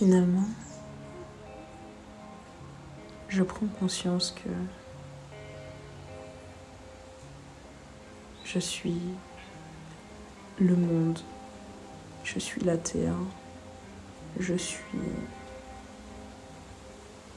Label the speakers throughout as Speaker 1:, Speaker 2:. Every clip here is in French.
Speaker 1: Finalement, je prends conscience que je suis le monde, je suis la Terre, je suis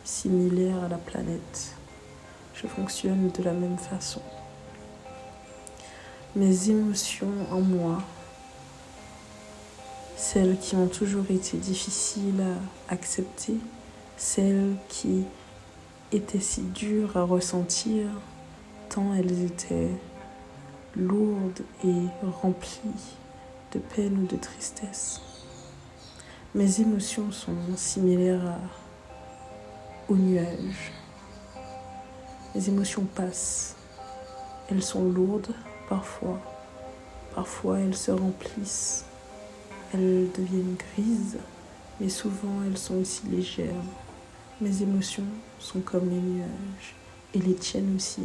Speaker 1: similaire à la planète. Je fonctionne de la même façon. Mes émotions en moi, celles qui ont toujours été difficiles à accepter, celles qui étaient si dures à ressentir, tant elles étaient lourdes et remplies de peine ou de tristesse. Mes émotions sont similaires aux nuages. Les émotions passent. Elles sont lourdes parfois. Parfois elles se remplissent. Elles deviennent grises, mais souvent elles sont aussi légères. Mes émotions sont comme les nuages, et les tiennes aussi.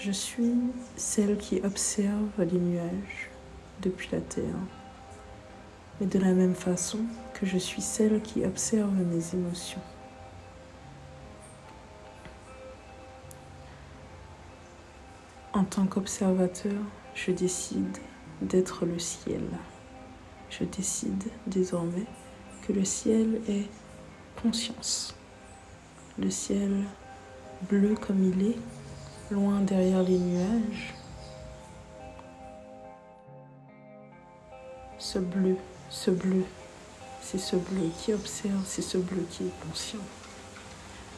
Speaker 1: Je suis celle qui observe les nuages depuis la Terre, mais de la même façon que je suis celle qui observe mes émotions. En tant qu'observateur, je décide d'être le ciel. Je décide désormais que le ciel est conscience. Le ciel bleu comme il est, loin derrière les nuages. Ce bleu, c'est ce bleu qui observe, c'est ce bleu qui est conscient.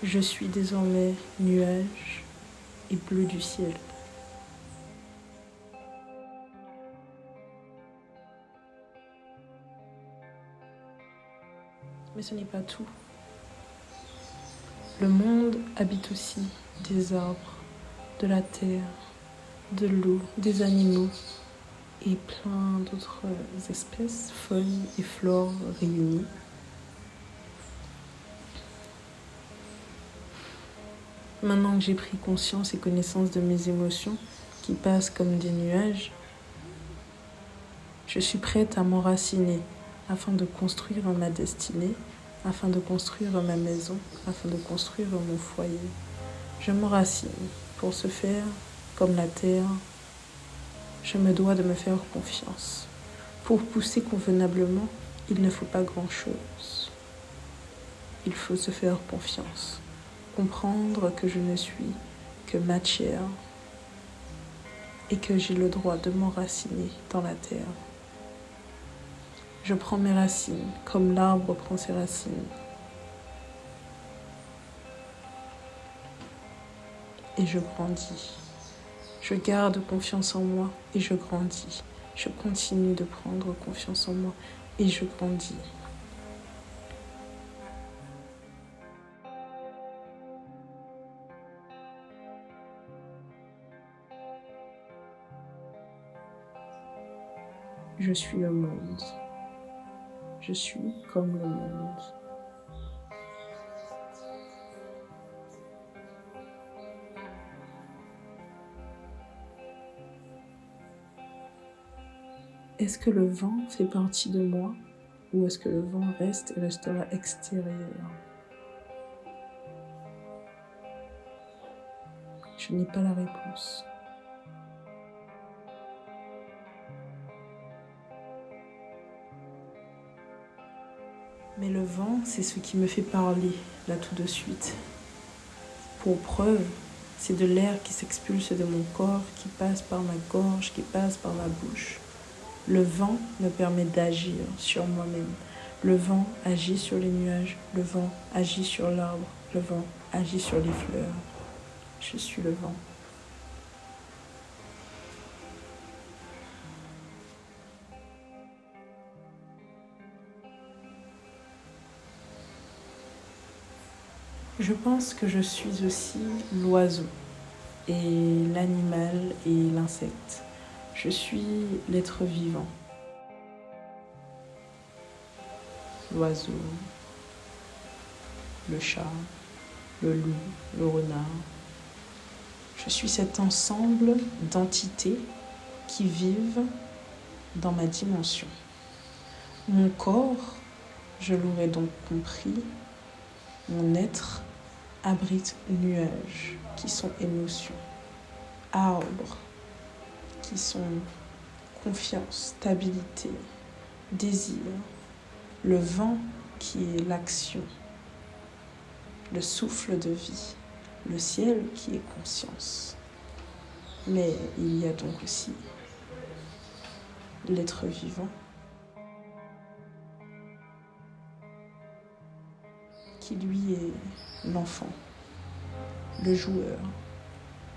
Speaker 1: Je suis désormais nuage et bleu du ciel. Mais ce n'est pas tout. Le monde habite aussi des arbres, de la terre, de l'eau, des animaux et plein d'autres espèces, faunes et flore réunies. Maintenant que j'ai pris conscience et connaissance de mes émotions qui passent comme des nuages, je suis prête à m'enraciner afin de construire ma destinée, afin de construire ma maison, afin de construire mon foyer. Je m'enracine pour ce faire comme la terre. Je me dois de me faire confiance. Pour pousser convenablement, il ne faut pas grand-chose. Il faut se faire confiance, comprendre que je ne suis que matière et que j'ai le droit de m'enraciner dans la terre. Je prends mes racines comme l'arbre prend ses racines. Et je grandis. Je garde confiance en moi et je grandis. Je continue de prendre confiance en moi et je grandis. Je suis le monde. Je suis comme le monde. Est-ce que le vent fait partie de moi ou est-ce que le vent reste et restera extérieur? Je n'ai pas la réponse. Mais le vent, c'est ce qui me fait parler, là tout de suite. Pour preuve, c'est de l'air qui s'expulse de mon corps, qui passe par ma gorge, qui passe par ma bouche. Le vent me permet d'agir sur moi-même. Le vent agit sur les nuages, le vent agit sur l'arbre, le vent agit sur les fleurs. Je suis le vent. Je pense que je suis aussi l'oiseau. et l'animal et l'insecte. Je suis l'être vivant. L'oiseau, le chat, le loup, le renard. Je suis cet ensemble d'entités qui vivent dans ma dimension. Mon corps, je l'aurais donc compris, mon être abrite nuages qui sont émotions, arbres qui sont confiance, stabilité, désir, le vent qui est l'action, le souffle de vie, le ciel qui est conscience. Mais il y a donc aussi l'être vivant qui lui est l'enfant, le joueur,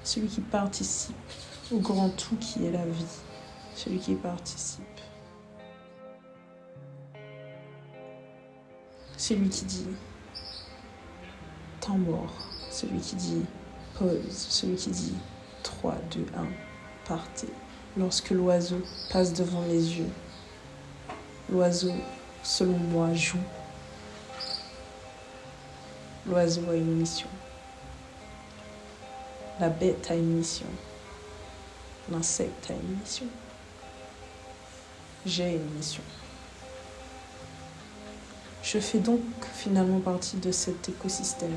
Speaker 1: celui qui participe au grand tout qui est la vie, celui qui participe, celui qui dit temps mort, celui qui dit pause, celui qui dit 3, 2, 1, partez. Lorsque l'oiseau passe devant les yeux, l'oiseau, selon moi, joue. L'oiseau a une mission. La bête a une mission. L'insecte a une mission. J'ai une mission. Je fais donc finalement partie de cet écosystème.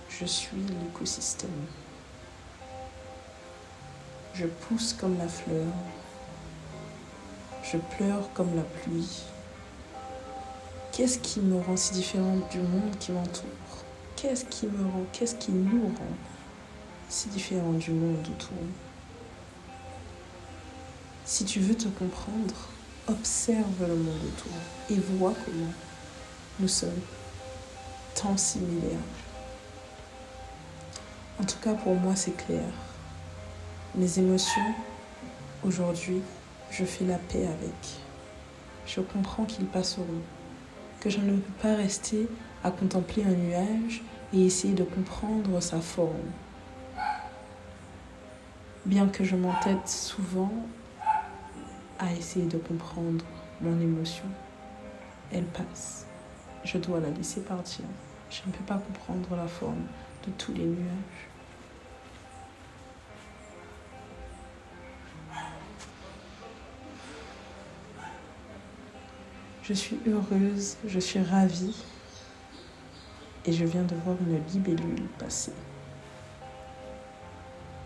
Speaker 1: Je suis l'écosystème. Je pousse comme la fleur. Je pleure comme la pluie. Qu'est-ce qui me rend si différente du monde qui m'entoure? Qu'est-ce qui nous rend si différents du monde autour? Si tu veux te comprendre, observe le monde autour et vois comment nous sommes tant similaires. En tout cas, pour moi, c'est clair. Mes émotions, aujourd'hui, je fais la paix avec. Je comprends qu'ils passeront, que je ne peux pas rester à contempler un nuage et essayer de comprendre sa forme. Bien que je m'entête souvent à essayer de comprendre mon émotion, elle passe. Je dois la laisser partir. Je ne peux pas comprendre la forme de tous les nuages. Je suis heureuse, je suis ravie et je viens de voir une libellule passer.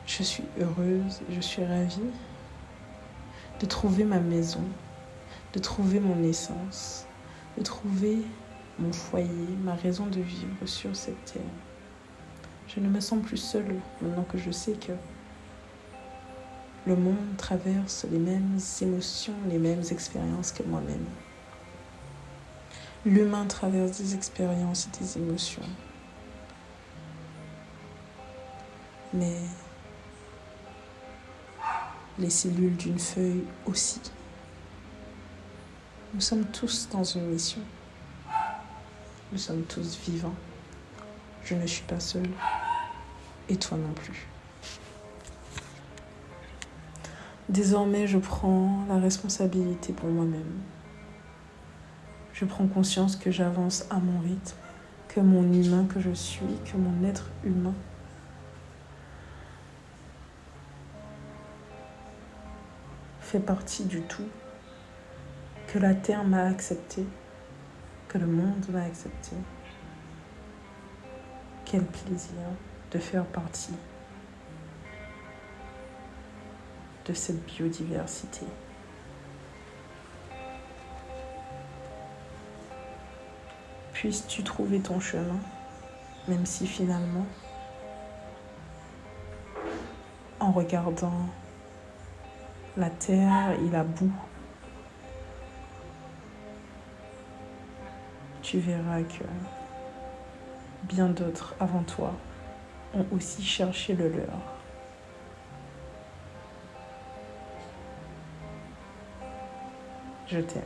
Speaker 1: Je suis heureuse, je suis ravie de trouver ma maison, de trouver mon essence, de trouver mon foyer, ma raison de vivre sur cette terre. Je ne me sens plus seule maintenant que je sais que le monde traverse les mêmes émotions, les mêmes expériences que moi-même. L'humain traverse des expériences et des émotions. Mais les cellules d'une feuille aussi. Nous sommes tous dans une mission. Nous sommes tous vivants. Je ne suis pas seule. Et toi non plus. Désormais, je prends la responsabilité pour moi-même. Je prends conscience que j'avance à mon rythme, que mon humain que je suis, que mon être humain fait partie du tout, que la Terre m'a accepté, que le monde m'a accepté. Quel plaisir de faire partie de cette biodiversité. Puisses-tu trouver ton chemin, même si finalement, en regardant la terre et la boue, tu verras que bien d'autres avant toi ont aussi cherché le leur. Je t'aime.